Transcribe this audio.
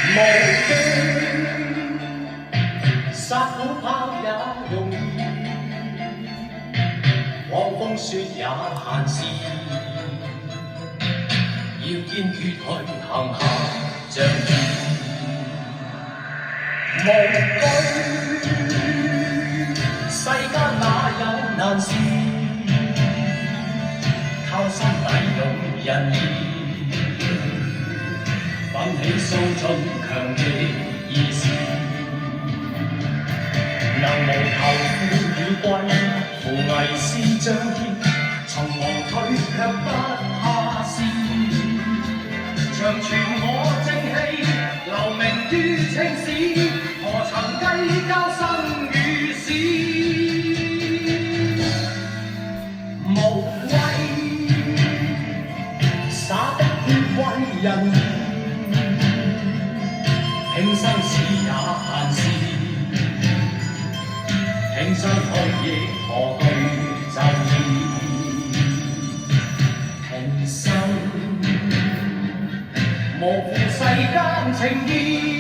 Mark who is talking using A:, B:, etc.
A: 無機殺虎豹也容易，狂風雪也閒時，要堅決去行下仗義。無懼世間哪有難事，靠心底用人義，奮起掃盡強敵意志。能無求富與貴，扶危是仗義，從無退卻不下事。長存我正氣，留名於青史，何曾計較生與死。無畏灑的血為人義，平生死也閒事，平生學亦何懼就義。平生無負世間情義。